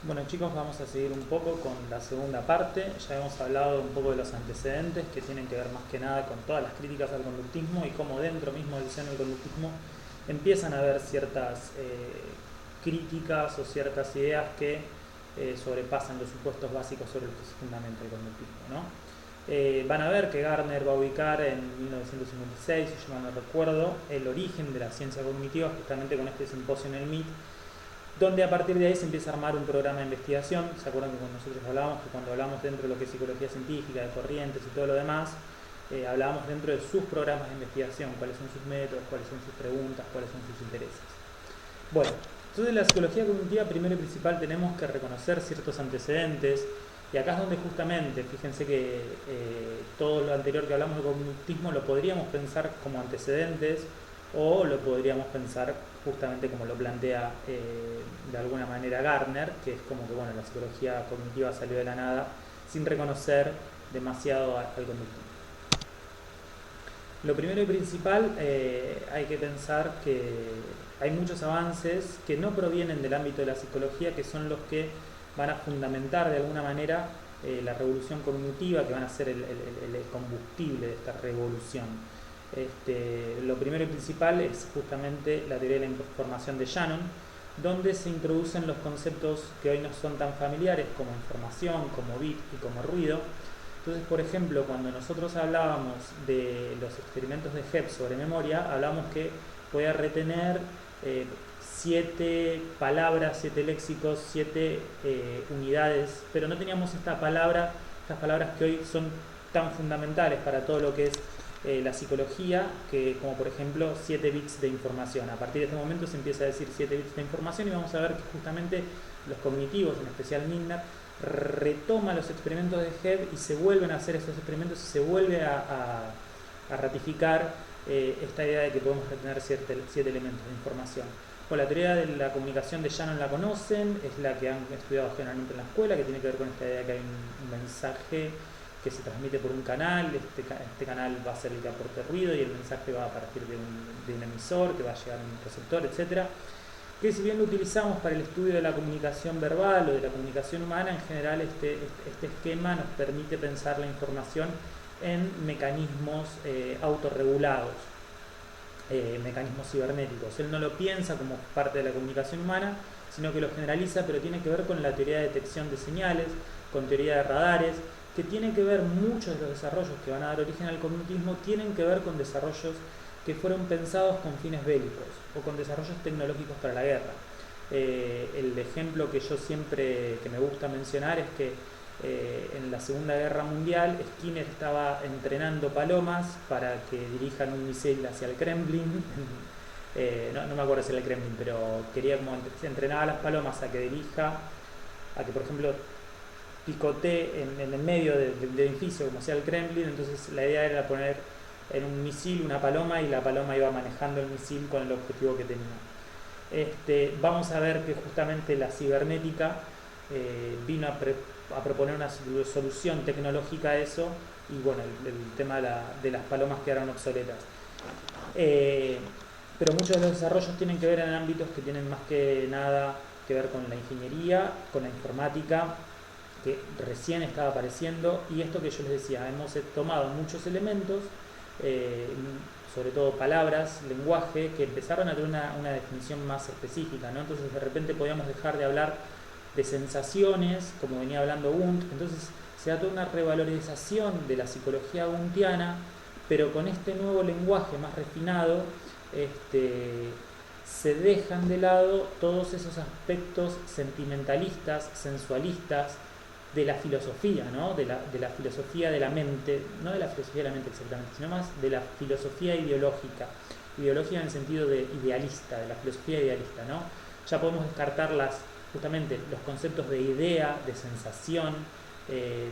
Bueno chicos, vamos a seguir un poco con la segunda parte. Ya hemos hablado un poco de los antecedentes que tienen que ver más que nada con todas las críticas al conductismo y cómo dentro mismo del seno del conductismo empiezan a haber ciertas críticas o ciertas ideas que sobrepasan los supuestos básicos sobre los que se fundamenta el conductismo, ¿no? Van a ver que Gardner va a ubicar en 1956, si yo mal no recuerdo, el origen de la ciencia cognitiva justamente con este simposio en el MIT, donde a partir de ahí se empieza a armar un programa de investigación. ¿Se acuerdan que cuando nosotros hablábamos, que cuando hablamos dentro de lo que es psicología científica, de corrientes y todo lo demás, hablábamos dentro de sus programas de investigación, cuáles son sus métodos, cuáles son sus preguntas, cuáles son sus intereses? Bueno, entonces en la psicología cognitiva primero y principal tenemos que reconocer ciertos antecedentes, y acá es donde justamente, fíjense que todo lo anterior que hablamos de cognitismo lo podríamos pensar como antecedentes o lo podríamos pensar justamente como lo plantea de alguna manera Gardner, que es como que bueno, la psicología cognitiva salió de la nada sin reconocer demasiado al conductismo. Lo primero y principal, hay que pensar que hay muchos avances que no provienen del ámbito de la psicología, que son los que van a fundamentar de alguna manera la revolución cognitiva, que van a ser el combustible de esta revolución. Lo primero y principal es justamente la teoría de la información de Shannon, donde se introducen los conceptos que hoy no son tan familiares como información, como bit y como ruido. Entonces, por ejemplo, cuando nosotros hablábamos de los experimentos de Hebb sobre memoria, hablábamos que podía retener 7 palabras, 7 léxicos, 7 unidades, pero no teníamos estas palabras que hoy son tan fundamentales para todo lo que es la psicología, que como por ejemplo 7 bits de información. A partir de este momento se empieza a decir 7 bits de información y vamos a ver que justamente los cognitivos, en especial Milner, retoma los experimentos de Hebb y se vuelven a hacer esos experimentos y se vuelve a ratificar esta idea de que podemos retener 7 elementos de información. Bueno, la teoría de la comunicación de Shannon la conocen, es la que han estudiado generalmente en la escuela, que tiene que ver con esta idea de que hay un mensaje que se transmite por un canal, este canal va a ser el que aporte ruido y el mensaje va a partir de un emisor que va a llegar a un receptor, etc. Que si bien lo utilizamos para el estudio de la comunicación verbal o de la comunicación humana, en general este esquema nos permite pensar la información en mecanismos autorregulados, mecanismos cibernéticos. Él no lo piensa como parte de la comunicación humana, sino que lo generaliza, pero tiene que ver con la teoría de detección de señales, con teoría de radares, que tiene que ver, muchos de los desarrollos que van a dar origen al cognitismo tienen que ver con desarrollos que fueron pensados con fines bélicos o con desarrollos tecnológicos para la guerra. El ejemplo que yo siempre que me gusta mencionar es que en la Segunda Guerra Mundial Skinner estaba entrenando palomas para que dirijan un misil hacia el Kremlin. No me acuerdo si era el Kremlin, pero quería como entrenar a las palomas a que dirija, a que por ejemplo picotee en el medio del edificio como sea el Kremlin. Entonces la idea era poner en un misil una paloma y la paloma iba manejando el misil con el objetivo que tenía. Vamos a ver que justamente la cibernética vino a proponer una solución tecnológica a eso, y bueno, el tema de las palomas quedaron obsoletas. Pero muchos de los desarrollos tienen que ver en ámbitos que tienen más que nada que ver con la ingeniería, con la informática, que recién estaba apareciendo, y esto que yo les decía, hemos tomado muchos elementos, sobre todo palabras, lenguaje, que empezaron a tener una definición más específica, ¿no? Entonces de repente podíamos dejar de hablar de sensaciones, como venía hablando Wundt. Entonces se da toda una revalorización de la psicología wundtiana, pero con este nuevo lenguaje más refinado, se dejan de lado todos esos aspectos sentimentalistas, sensualistas, de la filosofía, ¿no? de la filosofía de la mente, no de la filosofía de la mente exactamente, sino más de la filosofía ideológica en el sentido de idealista, de la filosofía idealista, ¿no? Ya podemos descartar justamente los conceptos de idea, de sensación,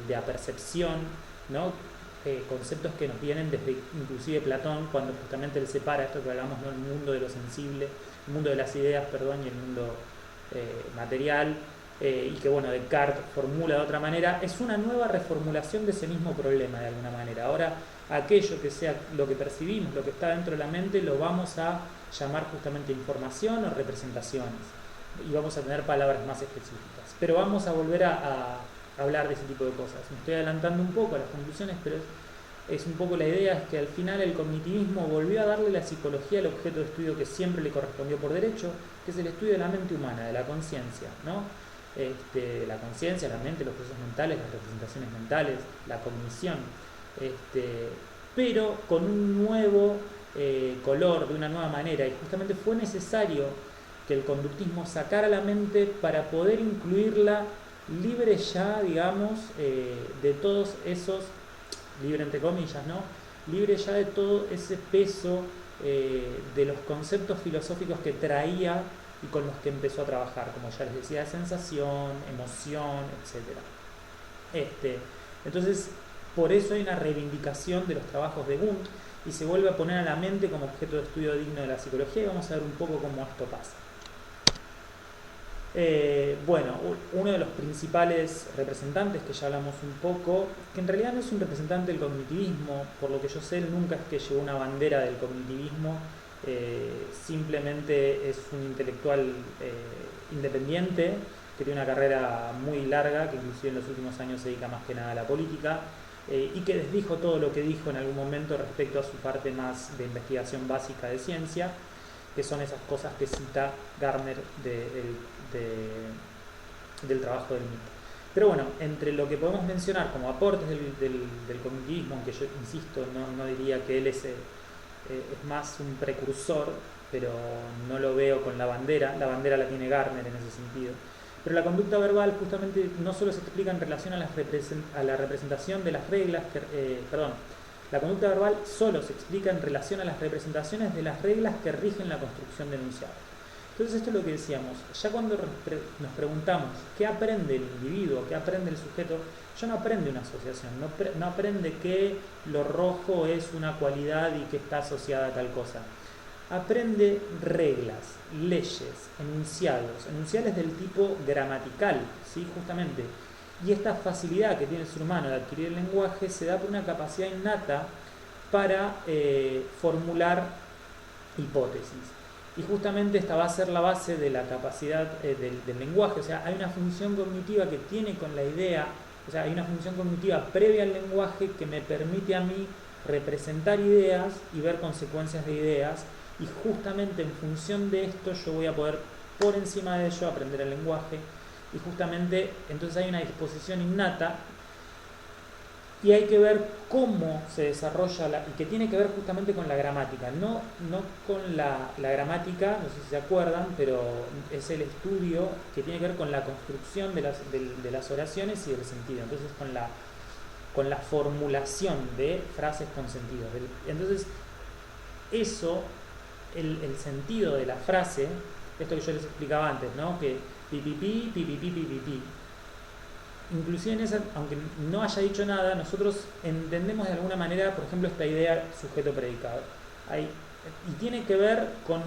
de apercepción, ¿no? Conceptos que nos vienen desde inclusive Platón, cuando justamente él separa esto que hablamos, ¿no? El mundo de lo sensible, el mundo de las ideas, perdón, y el mundo material. Y que bueno, Descartes formula de otra manera. Es una nueva reformulación de ese mismo problema de alguna manera. Ahora, aquello que sea lo que percibimos, lo que está dentro de la mente, lo vamos a llamar justamente información o representaciones. y vamos a tener palabras más específicas. Pero vamos a volver a hablar de ese tipo de cosas. Me estoy adelantando un poco a las conclusiones, pero es un poco la idea, es que al final el cognitivismo volvió a darle la psicología al objeto de estudio que siempre le correspondió por derecho, que es el estudio de la mente humana, de la conciencia, ¿no? La conciencia, la mente, los procesos mentales, las representaciones mentales, la cognición, pero con un nuevo color, de una nueva manera, y justamente fue necesario que el conductismo sacara la mente para poder incluirla libre ya, digamos, de todos esos, libre entre comillas, ¿no? Libre ya de todo ese peso de los conceptos filosóficos que traía y con los que empezó a trabajar, como ya les decía, sensación, emoción, etc. Entonces, por eso hay una reivindicación de los trabajos de Wundt y se vuelve a poner a la mente como objeto de estudio digno de la psicología, y vamos a ver un poco cómo esto pasa. Bueno, uno de los principales representantes, que ya hablamos un poco, que en realidad no es un representante del cognitivismo, por lo que yo sé, él nunca es que llevó una bandera del cognitivismo, simplemente es un intelectual independiente, que tiene una carrera muy larga, que inclusive en los últimos años se dedica más que nada a la política, y que desdijo todo lo que dijo en algún momento respecto a su parte más de investigación básica de ciencia, que son esas cosas que cita Gardner del trabajo del mito. Pero bueno, entre lo que podemos mencionar como aportes del cognitivismo, aunque yo insisto, no diría que él es más un precursor, pero no lo veo con la bandera la tiene Gardner en ese sentido. Pero la conducta verbal justamente no solo se explica en relación a la representación de las reglas, la conducta verbal solo se explica en relación a las representaciones de las reglas que rigen la construcción del enunciado. Entonces esto es lo que decíamos, ya cuando nos preguntamos qué aprende el individuo, qué aprende el sujeto, ya no aprende una asociación, no aprende que lo rojo es una cualidad y que está asociada a tal cosa. Aprende reglas, leyes, enunciados del tipo gramatical, ¿sí? Justamente. Y esta facilidad que tiene el ser humano de adquirir el lenguaje se da por una capacidad innata para formular hipótesis. Y justamente esta va a ser la base de la capacidad del lenguaje. O sea, hay una función cognitiva que tiene con la idea, o sea, hay una función cognitiva previa al lenguaje que me permite a mí representar ideas y ver consecuencias de ideas. Y justamente en función de esto yo voy a poder, por encima de ello, aprender el lenguaje. Y justamente entonces hay una disposición innata y hay que ver cómo se desarrolla y que tiene que ver justamente con la gramática, no con la gramática, no sé si se acuerdan, pero es el estudio que tiene que ver con la construcción de las oraciones y del sentido, entonces con la formulación de frases con sentido. Entonces eso, el sentido de la frase, esto que yo les explicaba antes, ¿no? Que pipipi, pipipi, pipipi. Inclusive en esa, aunque no haya dicho nada, nosotros entendemos de alguna manera, por ejemplo, esta idea sujeto-predicado. Y tiene que ver con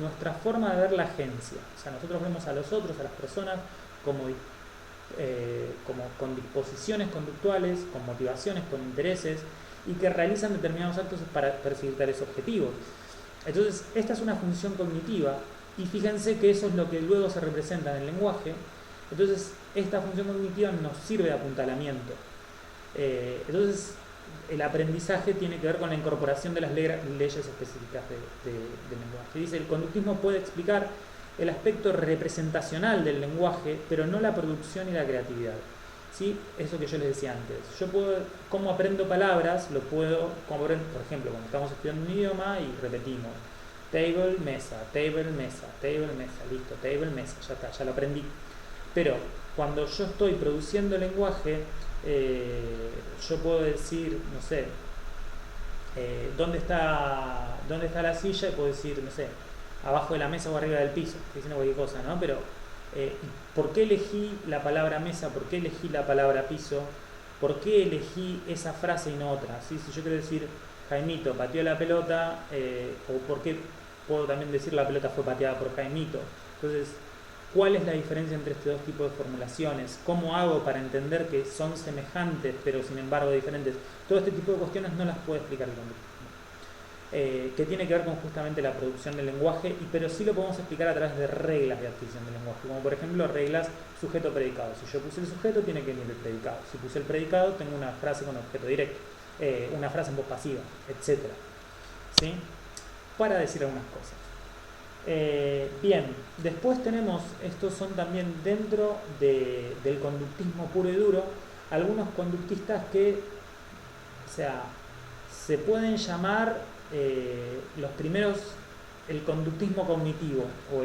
nuestra forma de ver la agencia. O sea, nosotros vemos a los otros, a las personas, como con disposiciones conductuales, con motivaciones, con intereses, y que realizan determinados actos para perseguir tales objetivos. Entonces, esta es una función cognitiva, y fíjense que eso es lo que luego se representa en el lenguaje. Entonces, esta función cognitiva nos sirve de apuntalamiento. Entonces, el aprendizaje tiene que ver con la incorporación de las leyes específicas del lenguaje. Dice, el conductismo puede explicar el aspecto representacional del lenguaje, pero no la producción y la creatividad. ¿Sí? Eso que yo les decía antes. Yo puedo, como aprendo palabras, lo puedo, por ejemplo, cuando estamos estudiando un idioma y repetimos table, mesa, listo, table, mesa, ya está, ya lo aprendí. Pero cuando yo estoy produciendo lenguaje, yo puedo decir, no sé, ¿dónde está la silla? Y puedo decir, no sé, abajo de la mesa o arriba del piso, estoy diciendo cualquier cosa, ¿no? Pero, ¿por qué elegí la palabra mesa? ¿Por qué elegí la palabra piso? ¿Por qué elegí esa frase y no otra? ¿Sí? Si yo quiero decir, Jaimito pateó la pelota, o por qué puedo también decir la pelota fue pateada por Jaimito. Entonces, ¿cuál es la diferencia entre estos dos tipos de formulaciones? ¿Cómo hago para entender que son semejantes pero sin embargo diferentes? Todo este tipo de cuestiones no las puede explicar el conductismo. que tiene que ver con justamente la producción del lenguaje, pero sí lo podemos explicar a través de reglas de adquisición del lenguaje, como por ejemplo reglas sujeto-predicado. Si yo puse el sujeto, tiene que venir el predicado. Si puse el predicado, tengo una frase con objeto directo, una frase en voz pasiva, etc. ¿Sí? Para decir algunas cosas. Bien, después tenemos, estos son también dentro del conductismo puro y duro, algunos conductistas que, o sea, se pueden llamar los primeros, el conductismo cognitivo, o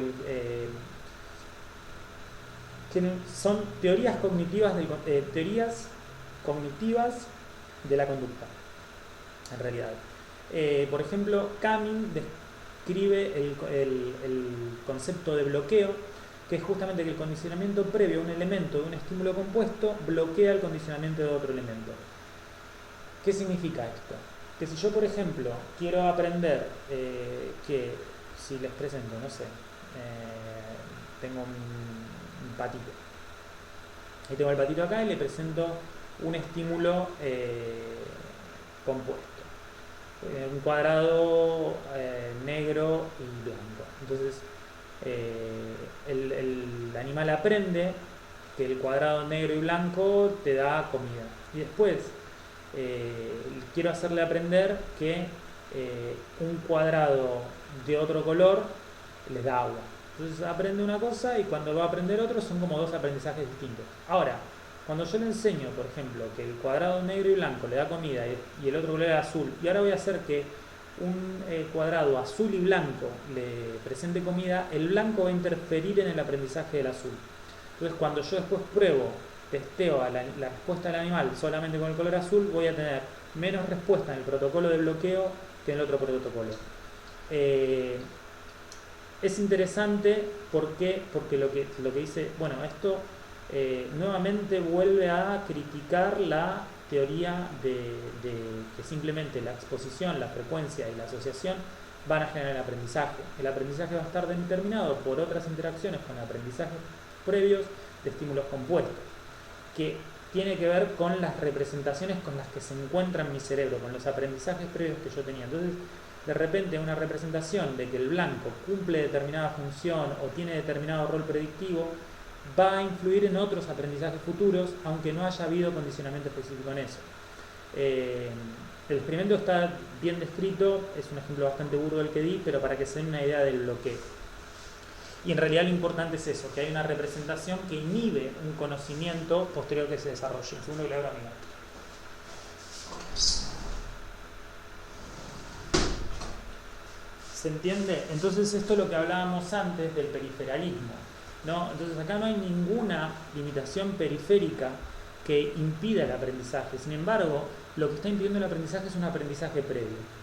que son teorías cognitivas de la conducta, en realidad. Por ejemplo, Camin describe el concepto de bloqueo, que es justamente que el condicionamiento previo a un elemento de un estímulo compuesto bloquea el condicionamiento de otro elemento. ¿Qué significa esto? Que si yo, por ejemplo, quiero aprender que, si les presento, no sé, tengo un patito, y tengo el patito acá y le presento un estímulo compuesto. Un cuadrado negro y blanco. Entonces el animal aprende que el cuadrado negro y blanco te da comida. Y después quiero hacerle aprender que un cuadrado de otro color le da agua. Entonces aprende una cosa y cuando va a aprender otro son como dos aprendizajes distintos. Ahora, cuando yo le enseño, por ejemplo, que el cuadrado negro y blanco le da comida y el otro color es azul, y ahora voy a hacer que un cuadrado azul y blanco le presente comida, el blanco va a interferir en el aprendizaje del azul. Entonces, cuando yo después testeo a la respuesta del animal solamente con el color azul, voy a tener menos respuesta en el protocolo de bloqueo que en el otro protocolo. Es interesante porque lo que dice, bueno, esto nuevamente vuelve a criticar la teoría de que simplemente la exposición, la frecuencia y la asociación van a generar el aprendizaje. El aprendizaje va a estar determinado por otras interacciones con aprendizajes previos de estímulos compuestos, que tiene que ver con las representaciones con las que se encuentra en mi cerebro, con los aprendizajes previos que yo tenía. Entonces, de repente una representación de que el blanco cumple determinada función o tiene determinado rol predictivo va a influir en otros aprendizajes futuros, aunque no haya habido condicionamiento específico en eso. El experimento está bien descrito, es un ejemplo bastante burdo el que di, pero para que se den una idea del bloqueo. Y en realidad lo importante es eso, que hay una representación que inhibe un conocimiento posterior que se desarrolle. Un segundo que le abro a mi gato. ¿Se entiende? Entonces esto es lo que hablábamos antes del periferalismo, ¿no? Entonces acá no hay ninguna limitación periférica que impida el aprendizaje. Sin embargo, lo que está impidiendo el aprendizaje es un aprendizaje previo.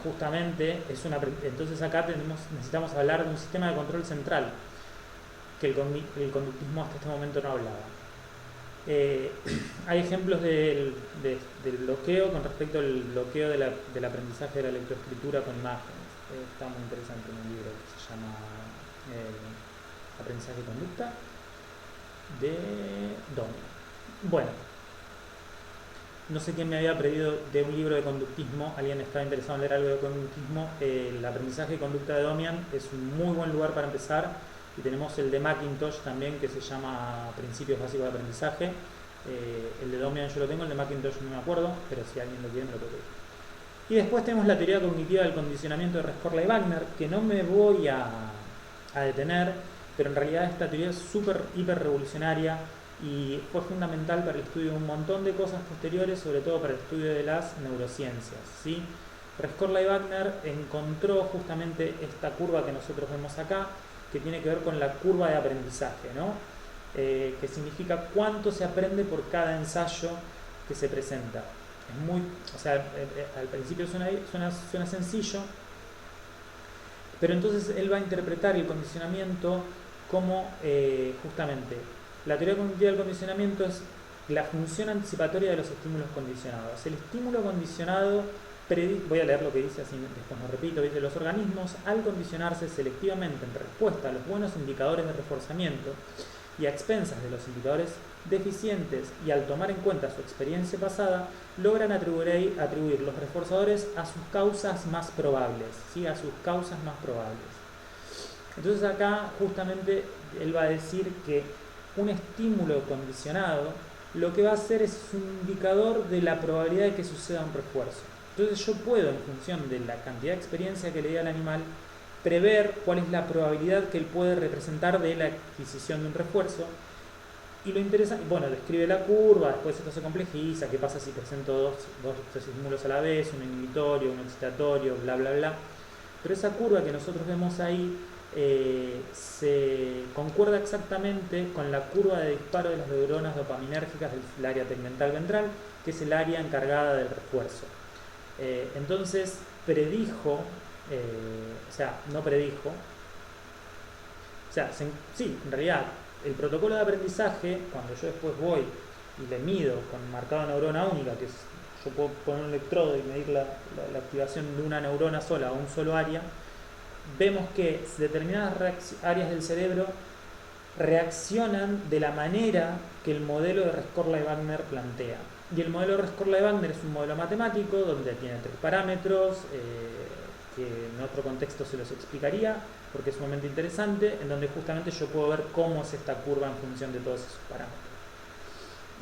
Justamente entonces acá necesitamos hablar de un sistema de control central que el conductismo hasta este momento no hablaba. Hay ejemplos del bloqueo con respecto al bloqueo del aprendizaje de la lectoescritura con imágenes. Está muy interesante en un libro que se llama Aprendizaje y Conducta de Domian. Bueno, no sé quién me había pedido de un libro de conductismo, alguien estaba interesado en leer algo de conductismo. El aprendizaje y conducta de Domian es un muy buen lugar para empezar, y tenemos el de Macintosh también que se llama Principios Básicos de Aprendizaje. El de Domian yo lo tengo, el de Macintosh no me acuerdo, pero si alguien lo quiere me lo puede pedir. Y después tenemos la teoría cognitiva del condicionamiento de Rescorla y Wagner, que no me voy a detener, pero en realidad esta teoría es súper, hiper revolucionaria y fue fundamental para el estudio de un montón de cosas posteriores, sobre todo para el estudio de las neurociencias, ¿sí? Rescorla y Wagner encontró justamente esta curva que nosotros vemos acá, que tiene que ver con la curva de aprendizaje, ¿no? Que significa cuánto se aprende por cada ensayo que se presenta. Es muy, o sea, al principio suena sencillo, pero entonces él va a interpretar el condicionamiento como justamente la teoría cognitiva del condicionamiento es la función anticipatoria de los estímulos condicionados. El estímulo condicionado voy a leer lo que dice, así después no repito, dice: los organismos, al condicionarse selectivamente en respuesta a los buenos indicadores de reforzamiento, y a expensas de los indicadores deficientes y al tomar en cuenta su experiencia pasada, logran atribuir los reforzadores a sus causas más probables, ¿sí? A sus causas más probables. Entonces acá justamente él va a decir que un estímulo condicionado lo que va a hacer es un indicador de la probabilidad de que suceda un refuerzo. Entonces yo puedo, en función de la cantidad de experiencia que le dé al animal, prever cuál es la probabilidad que él puede representar de la adquisición de un refuerzo. Y lo interesante, bueno, describe la curva, después esto se complejiza, qué pasa si presento dos estímulos a la vez, un inhibitorio, un excitatorio, bla, bla, bla. Pero esa curva que nosotros vemos ahí se concuerda exactamente con la curva de disparo de las neuronas dopaminérgicas del área tegmental ventral, que es el área encargada del refuerzo. Entonces predijo, no predijo, sí, en realidad el protocolo de aprendizaje, cuando yo después voy y le mido con marcado neurona única, que es, yo puedo poner un electrodo y medir la activación de una neurona sola o un solo área, vemos que determinadas áreas del cerebro reaccionan de la manera que el modelo de Rescorla-Wagner plantea. Y el modelo de Rescorla-Wagner es un modelo matemático donde tiene 3 parámetros, que en otro contexto se los explicaría, porque es sumamente interesante, en donde justamente yo puedo ver cómo es esta curva en función de todos esos parámetros.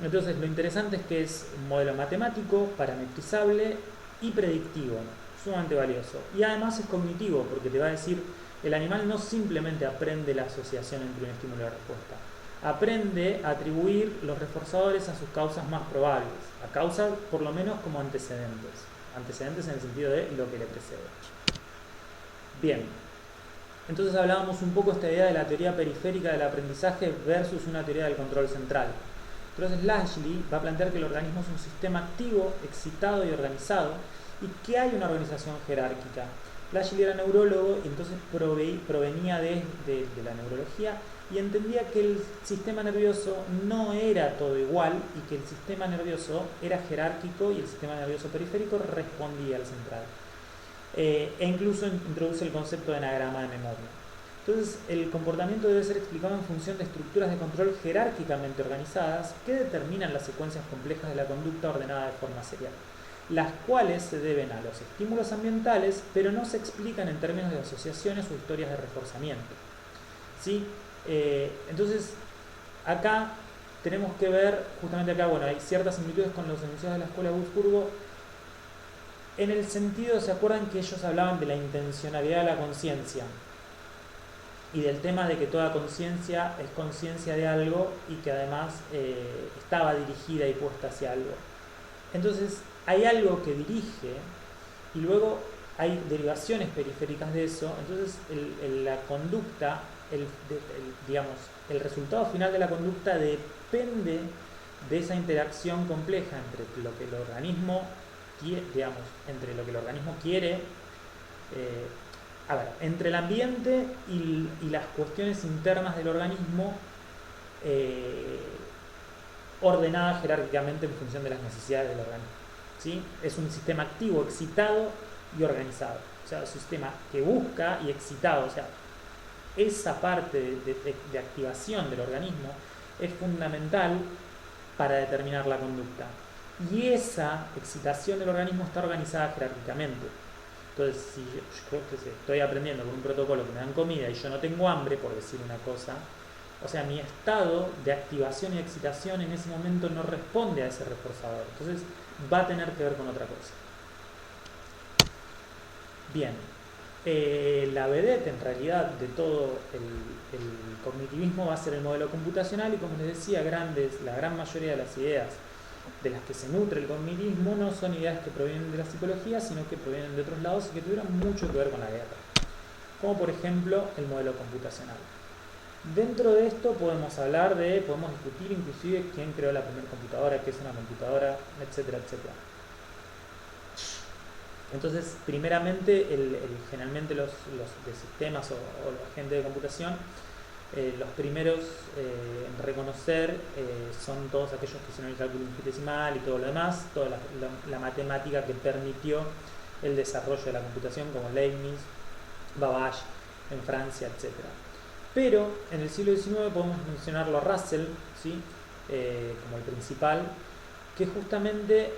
Entonces lo interesante es que es un modelo matemático, parametrizable y predictivo, sumamente valioso. Y además es cognitivo, porque te va a decir, el animal no simplemente aprende la asociación entre un estímulo y la respuesta, aprende a atribuir los reforzadores a sus causas más probables, a causas por lo menos como antecedentes en el sentido de lo que le precede. Bien, entonces hablábamos un poco de esta idea de la teoría periférica del aprendizaje versus una teoría del control central. Entonces Lashley va a plantear que el organismo es un sistema activo, excitado y organizado, y que hay una organización jerárquica. Lashley era neurólogo y entonces provenía de la neurología y entendía que el sistema nervioso no era todo igual y que el sistema nervioso era jerárquico y el sistema nervioso periférico respondía al central. E incluso introduce el concepto de enagrama de memoria. Entonces, el comportamiento debe ser explicado en función de estructuras de control jerárquicamente organizadas que determinan las secuencias complejas de la conducta ordenada de forma serial, las cuales se deben a los estímulos ambientales, pero no se explican en términos de asociaciones o historias de reforzamiento. ¿Sí? Entonces, acá tenemos que ver, justamente acá, bueno, hay ciertas similitudes con los enunciados de la escuela de Wurzburgo, en el sentido, ¿se acuerdan que ellos hablaban de la intencionalidad de la conciencia? Y del tema de que toda conciencia es conciencia de algo y que además estaba dirigida y puesta hacia algo. Entonces, hay algo que dirige y luego hay derivaciones periféricas de eso. Entonces, la conducta, el resultado final de la conducta depende de esa interacción compleja entre lo que el organismo quiere, entre el ambiente y las cuestiones internas del organismo, ordenadas jerárquicamente en función de las necesidades del organismo. ¿Sí? Es un sistema activo, excitado y organizado. O sea, es un sistema que busca y excitado. O sea, esa parte de activación del organismo es fundamental para determinar la conducta. Y esa excitación del organismo está organizada jerárquicamente. Entonces, si yo estoy aprendiendo con un protocolo que me dan comida y yo no tengo hambre, por decir una cosa, o sea, mi estado de activación y excitación en ese momento no responde a ese reforzador. Entonces, va a tener que ver con otra cosa. Bien, la vedette en realidad de todo el cognitivismo va a ser el modelo computacional y, como les decía, la gran mayoría de las ideas de las que se nutre el cognitivismo no son ideas que provienen de la psicología, sino que provienen de otros lados y que tuvieron mucho que ver con la guerra, como por ejemplo el modelo computacional. Dentro de esto podemos discutir inclusive quién creó la primera computadora, qué es una computadora, etcétera, etcétera. Entonces, primeramente, generalmente los de sistemas o la gente de computación, los primeros en reconocer son todos aquellos que hicieron el cálculo infinitesimal y todo lo demás, toda la matemática que permitió el desarrollo de la computación, como Leibniz, Babbage en Francia, etc. Pero en el siglo XIX podemos mencionarlo a Russell, ¿sí? Como el principal, que justamente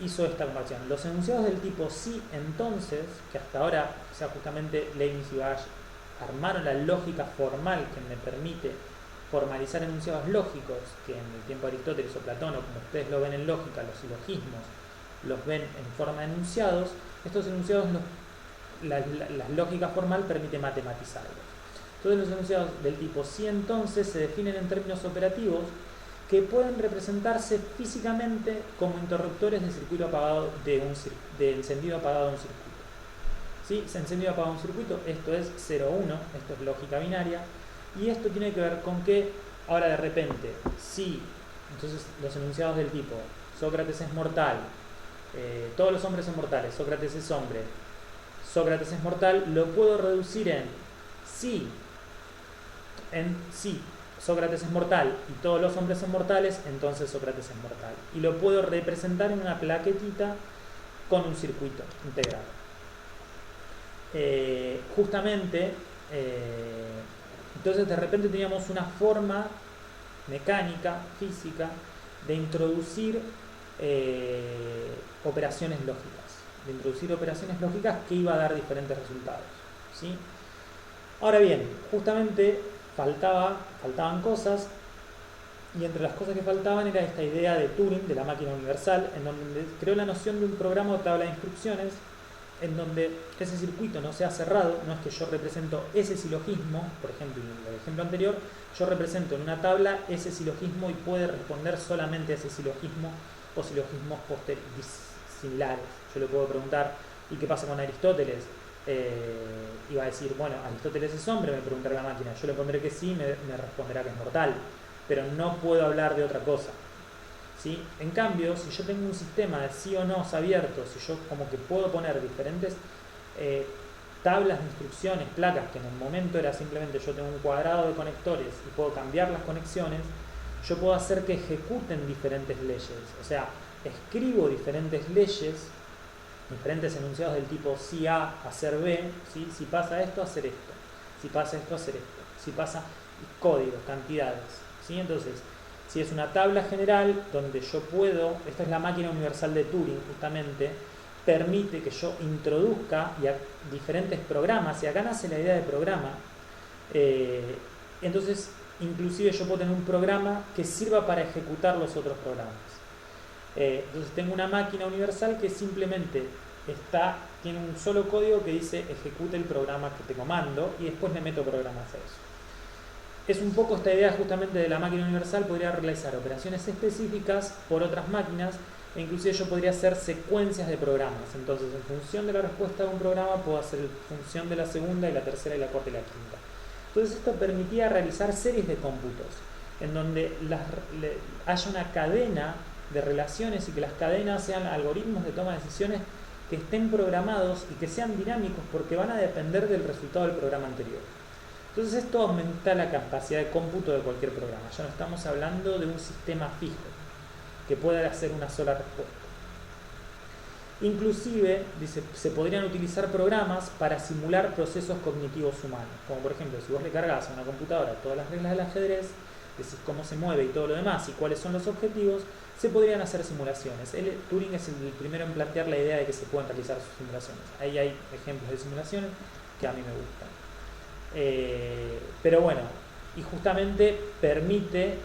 hizo esta conversión. Los enunciados del tipo sí, entonces, que hasta ahora, o sea, justamente Leibniz y Babbage armaron la lógica formal que me permite formalizar enunciados lógicos, que en el tiempo de Aristóteles o Platón, o como ustedes lo ven en lógica, los silogismos, los ven en forma de enunciados. Estos enunciados, la lógica formal permite matematizarlos. Entonces los enunciados del tipo sí, entonces, se definen en términos operativos que pueden representarse físicamente como interruptores de circuito apagado de encendido apagado de un circuito. ¿Sí? Encendido apagado de un circuito, esto es 0,1, esto es lógica binaria, y esto tiene que ver con que ahora de repente, si entonces los enunciados del tipo Sócrates es mortal, todos los hombres son mortales, Sócrates es hombre, Sócrates es mortal, lo puedo reducir en si Sócrates es mortal y todos los hombres son mortales, entonces Sócrates es mortal. Y lo puedo representar en una plaquetita con un circuito integrado. Justamente, entonces de repente teníamos una forma mecánica, física, de introducir operaciones lógicas, que iba a dar diferentes resultados, ¿sí? Ahora bien, justamente faltaban cosas, y entre las cosas que faltaban era esta idea de Turing, de la máquina universal, en donde creó la noción de un programa o tabla de instrucciones, en donde ese circuito no sea cerrado, no es que yo represento ese silogismo, por ejemplo, en el ejemplo anterior, yo represento en una tabla ese silogismo y puede responder solamente a ese silogismo o silogismos similares. Yo le puedo preguntar, ¿y qué pasa con Aristóteles? Iba a decir, bueno, Aristóteles es hombre, me preguntará la máquina, yo le pondré que sí, me responderá que es mortal, pero no puedo hablar de otra cosa, ¿sí? En cambio, si yo tengo un sistema de sí o no abiertos, si yo como que puedo poner diferentes tablas de instrucciones, placas, que en el momento era simplemente yo tengo un cuadrado de conectores y puedo cambiar las conexiones, yo puedo hacer que ejecuten diferentes leyes, o sea, escribo diferentes leyes, diferentes enunciados del tipo si A, hacer B, ¿sí? Si pasa esto, hacer esto, si pasa esto, hacer esto, si pasa códigos, cantidades, ¿sí? Entonces, si es una tabla general donde yo puedo, esta es la máquina universal de Turing justamente, permite que yo introduzca diferentes programas, y acá nace la idea de programa, entonces inclusive yo puedo tener un programa que sirva para ejecutar los otros programas. Entonces tengo una máquina universal que simplemente tiene un solo código que dice ejecute el programa que te comando y después le meto programas a eso. Es un poco esta idea justamente de la máquina universal, podría realizar operaciones específicas por otras máquinas e inclusive yo podría hacer secuencias de programas. Entonces en función de la respuesta de un programa puedo hacer función de la segunda y la tercera y la cuarta y la quinta. Entonces esto permitía realizar series de cómputos en donde haya una cadena de relaciones y que las cadenas sean algoritmos de toma de decisiones que estén programados y que sean dinámicos porque van a depender del resultado del programa anterior. Entonces esto aumenta la capacidad de cómputo de cualquier programa. Ya no estamos hablando de un sistema fijo que pueda hacer una sola respuesta. Inclusive, dice, se podrían utilizar programas para simular procesos cognitivos humanos. Como por ejemplo, si vos le cargas a una computadora todas las reglas del ajedrez, decís cómo se mueve y todo lo demás y cuáles son los objetivos, se podrían hacer simulaciones. Turing es el primero en plantear la idea de que se pueden realizar simulaciones. Ahí hay ejemplos de simulaciones que a mí me gustan. Pero bueno, y justamente permite,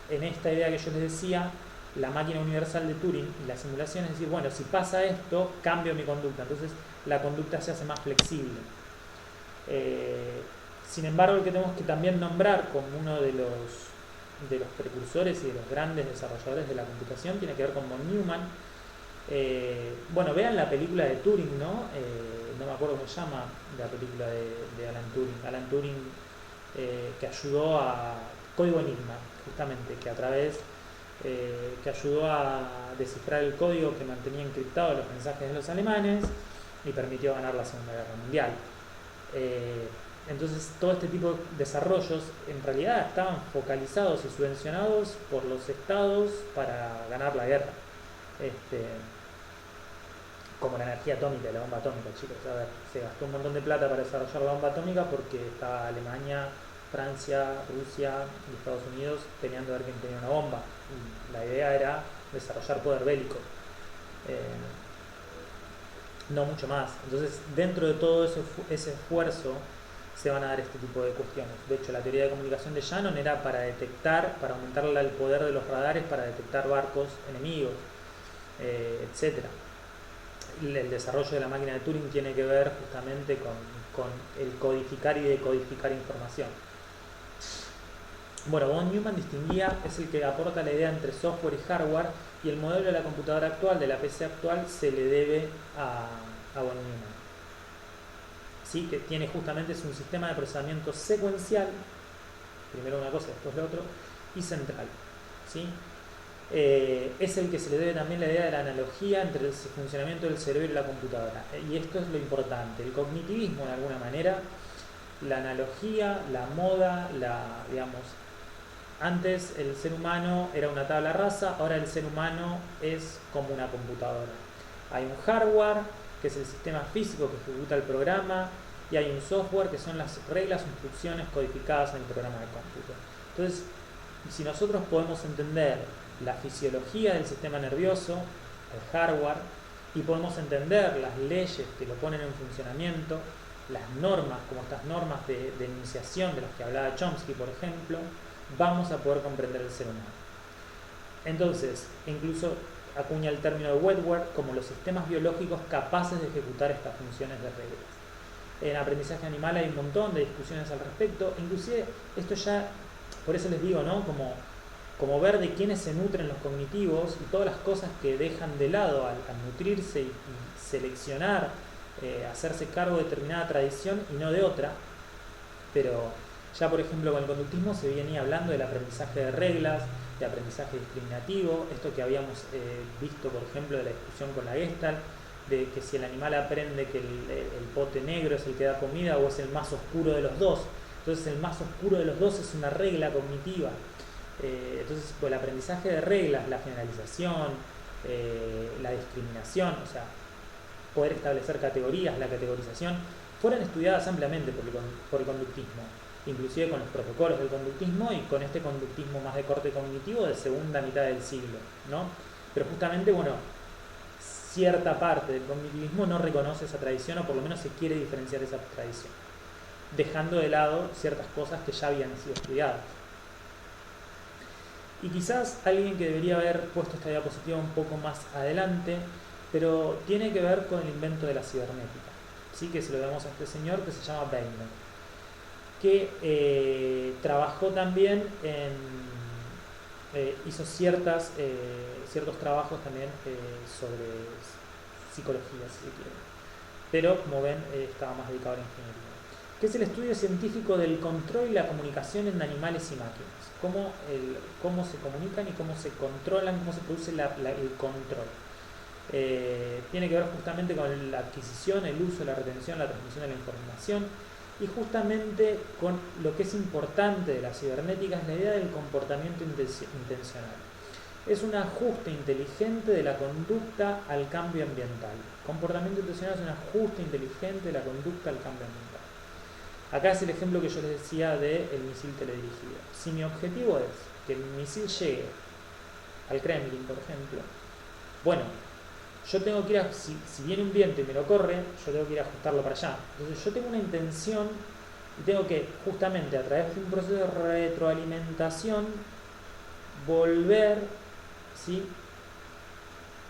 en esta idea que yo les decía, la máquina universal de Turing y la simulación, es decir, bueno, si pasa esto, cambio mi conducta. Entonces la conducta se hace más flexible. Sin embargo, el que tenemos que también nombrar como uno de los precursores y de los grandes desarrolladores de la computación tiene que ver con von Neumann. Bueno, vean la película de Turing, ¿no? No me acuerdo cómo se llama la película de Alan Turing. Alan Turing, que ayudó a Código Enigma, justamente, que ayudó a descifrar el código que mantenía encriptados los mensajes de los alemanes y permitió ganar la Segunda Guerra Mundial. Entonces todo este tipo de desarrollos en realidad estaban focalizados y subvencionados por los estados para ganar la guerra, como la energía atómica y la bomba atómica, chicos. A ver, se gastó un montón de plata para desarrollar la bomba atómica porque estaba Alemania, Francia, Rusia y Estados Unidos peleando a ver quién tenía una bomba. Y la idea era desarrollar poder bélico. No mucho más. Entonces, dentro de todo ese esfuerzo se van a dar este tipo de cuestiones. De hecho, la teoría de comunicación de Shannon era para detectar, para aumentar el poder de los radares, para detectar barcos enemigos, etcétera. El desarrollo de la máquina de Turing tiene que ver justamente con el codificar y decodificar información. Bueno, von Neumann distinguía, es el que aporta la idea entre software y hardware, y el modelo de la computadora actual, de la PC actual, se le debe a von Neumann. ¿Sí? Que tiene justamente, es un sistema de procesamiento secuencial, primero una cosa, después lo otro, y central. ¿Sí? Es el que se le debe también la idea de la analogía entre el funcionamiento del cerebro y la computadora. Y esto es lo importante, el cognitivismo de alguna manera, la analogía, la moda, digamos, antes el ser humano era una tabla rasa, ahora el ser humano es como una computadora. Hay un hardware, que es el sistema físico que ejecuta el programa, y hay un software, que son las reglas o instrucciones codificadas en el programa de cómputo. Entonces, si nosotros podemos entender la fisiología del sistema nervioso, el hardware, y podemos entender las leyes que lo ponen en funcionamiento, las normas, como estas normas de iniciación de las que hablaba Chomsky, por ejemplo, vamos a poder comprender el ser humano. Entonces, incluso acuña el término de wetware como los sistemas biológicos capaces de ejecutar estas funciones de reglas. En aprendizaje animal hay un montón de discusiones al respecto, inclusive esto ya, por eso les digo, ¿no? Como ver de quiénes se nutren los cognitivos y todas las cosas que dejan de lado al nutrirse y seleccionar, hacerse cargo de determinada tradición y no de otra. Pero ya, por ejemplo, con el conductismo se venía hablando del aprendizaje de reglas, de aprendizaje discriminativo, esto que habíamos visto, por ejemplo, de la discusión con la Gestalt, de que si el animal aprende que el pote negro es el que da comida o es el más oscuro de los dos. Entonces el más oscuro de los dos es una regla cognitiva. Entonces, pues, el aprendizaje de reglas, la generalización, la discriminación, o sea, poder establecer categorías, la categorización, fueron estudiadas ampliamente por el conductismo, inclusive con los protocolos del conductismo y con este conductismo más de corte cognitivo de segunda mitad del siglo, ¿no? Pero justamente, bueno, cierta parte del cognitivismo no reconoce esa tradición, o por lo menos se quiere diferenciar esa tradición, dejando de lado ciertas cosas que ya habían sido estudiadas. Y quizás alguien que debería haber puesto esta diapositiva un poco más adelante, pero tiene que ver con el invento de la cibernética, ¿sí? Que se lo damos a este señor que se llama Weiner, que trabajó también hizo ciertos trabajos también sobre psicología, si se quiere, pero como ven estaba más dedicado a la ingeniería, que es el estudio científico del control y la comunicación en animales y máquinas, cómo se comunican y cómo se controlan, cómo se produce el control. Tiene que ver justamente con la adquisición, el uso, la retención, la transmisión de la información, y justamente con lo que es importante de la cibernética es la idea del comportamiento intencional. Es un ajuste inteligente de la conducta al cambio ambiental. Comportamiento intencional es un ajuste inteligente de la conducta al cambio ambiental. Acá es el ejemplo que yo les decía del misil teledirigido. Si mi objetivo es que el misil llegue al Kremlin, por ejemplo, bueno, yo tengo que ir si viene un viento y me lo corre, yo tengo que ir a ajustarlo para allá. Entonces yo tengo una intención y tengo que, justamente a través de un proceso de retroalimentación, volver, ¿sí?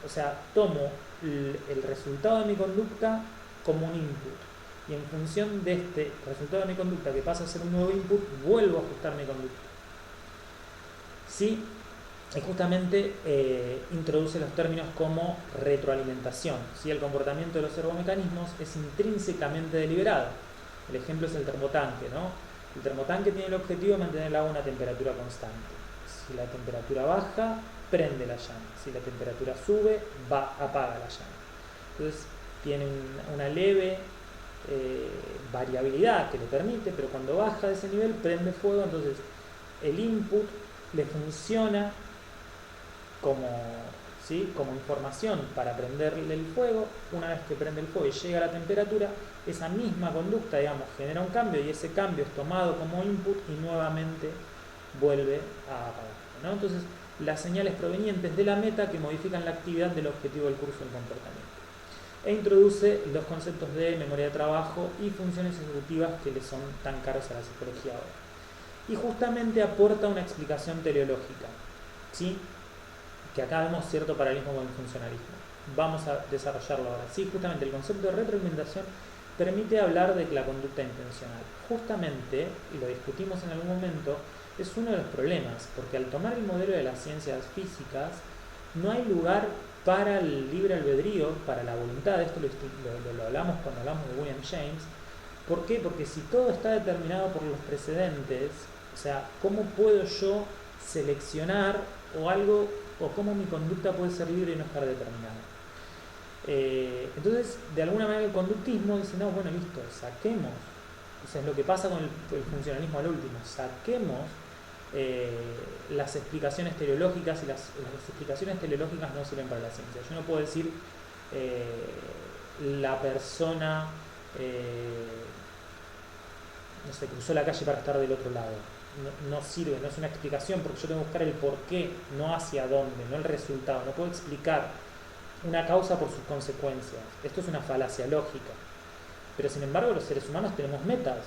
O sea, tomo el resultado de mi conducta como un input. Y en función de este resultado de mi conducta, que pasa a ser un nuevo input, vuelvo a ajustar mi conducta. ¿Sí? Y justamente introduce los términos como retroalimentación. ¿Sí? El comportamiento de los servomecanismos es intrínsecamente deliberado. El ejemplo es el termotanque, ¿no? El termotanque tiene el objetivo de mantener el agua a una temperatura constante. Si la temperatura baja, prende la llama. Si la temperatura sube, apaga la llama. Entonces tiene una leve variabilidad que le permite, pero cuando baja de ese nivel, prende fuego. Entonces el input le funciona como ¿sí? Como información para prenderle el fuego. Una vez que prende el fuego y llega a la temperatura, esa misma conducta, digamos, genera un cambio y ese cambio es tomado como input y nuevamente vuelve a apagar, ¿no? Entonces, las señales provenientes de la meta que modifican la actividad del objetivo del curso del comportamiento. E introduce los conceptos de memoria de trabajo y funciones ejecutivas que le son tan caros a la psicología ahora. Y justamente aporta una explicación teleológica, ¿sí? Que acá vemos cierto paralelismo con el funcionalismo. Vamos a desarrollarlo ahora. Sí, justamente el concepto de retroalimentación permite hablar de la conducta intencional. Justamente, y lo discutimos en algún momento, es uno de los problemas, porque al tomar el modelo de las ciencias físicas, no hay lugar para el libre albedrío, para la voluntad. Esto lo hablamos cuando hablamos de William James. ¿Por qué? Porque si todo está determinado por los precedentes, o sea, ¿cómo puedo yo seleccionar o algo, o cómo mi conducta puede ser libre y no estar determinada? Entonces, de alguna manera el conductismo dice, no, bueno, listo, saquemos. O sea, es lo que pasa con el funcionalismo al último, saquemos las explicaciones teleológicas, y las explicaciones teleológicas no sirven para la ciencia. Yo no puedo decir la persona no sé, cruzó la calle para estar del otro lado. No sirve, no es una explicación, porque yo tengo que buscar el porqué, no hacia dónde, no el resultado. No puedo explicar una causa por sus consecuencias. Esto es una falacia lógica. Pero sin embargo los seres humanos tenemos metas.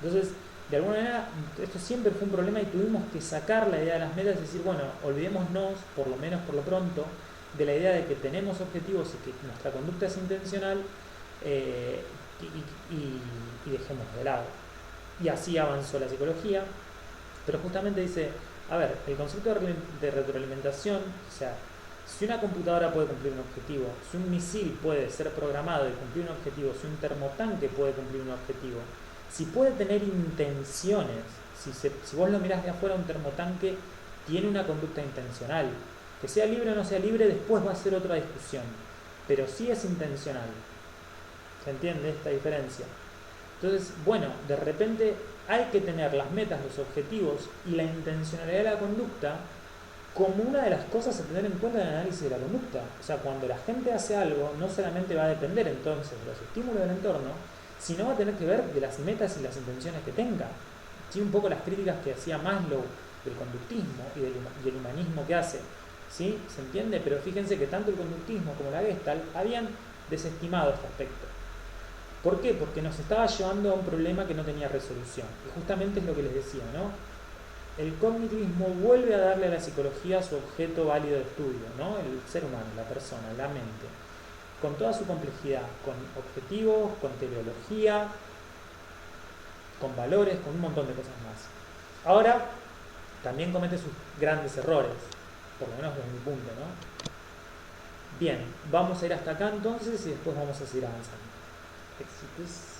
Entonces, de alguna manera, esto siempre fue un problema y tuvimos que sacar la idea de las metas y decir, bueno, olvidémonos, por lo menos por lo pronto, de la idea de que tenemos objetivos y que nuestra conducta es intencional, y dejemos de lado. Y así avanzó la psicología, pero justamente dice, a ver, el concepto de retroalimentación, o sea, si una computadora puede cumplir un objetivo, si un misil puede ser programado y cumplir un objetivo, si un termotanque puede cumplir un objetivo, si puede tener intenciones, si vos lo mirás de afuera, un termotanque tiene una conducta intencional. Que sea libre o no sea libre, después va a ser otra discusión, pero sí es intencional. ¿Se entiende esta diferencia? Entonces, bueno, de repente hay que tener las metas, los objetivos y la intencionalidad de la conducta como una de las cosas a tener en cuenta en el análisis de la conducta. O sea, cuando la gente hace algo, no solamente va a depender entonces de los estímulos del entorno, sino va a tener que ver de las metas y las intenciones que tenga. Sí, un poco las críticas que hacía Maslow del conductismo y del humanismo que hace. ¿Sí? ¿Se entiende? Pero fíjense que tanto el conductismo como la Gestalt habían desestimado este aspecto. ¿Por qué? Porque nos estaba llevando a un problema que no tenía resolución. Y justamente es lo que les decía, ¿no? El cognitivismo vuelve a darle a la psicología su objeto válido de estudio, ¿no? El ser humano, la persona, la mente, con toda su complejidad, con objetivos, con teleología, con valores, con un montón de cosas más. Ahora, también comete sus grandes errores, por lo menos desde mi punto, ¿no? Bien, vamos a ir hasta acá entonces y después vamos a seguir avanzando. Éxitos.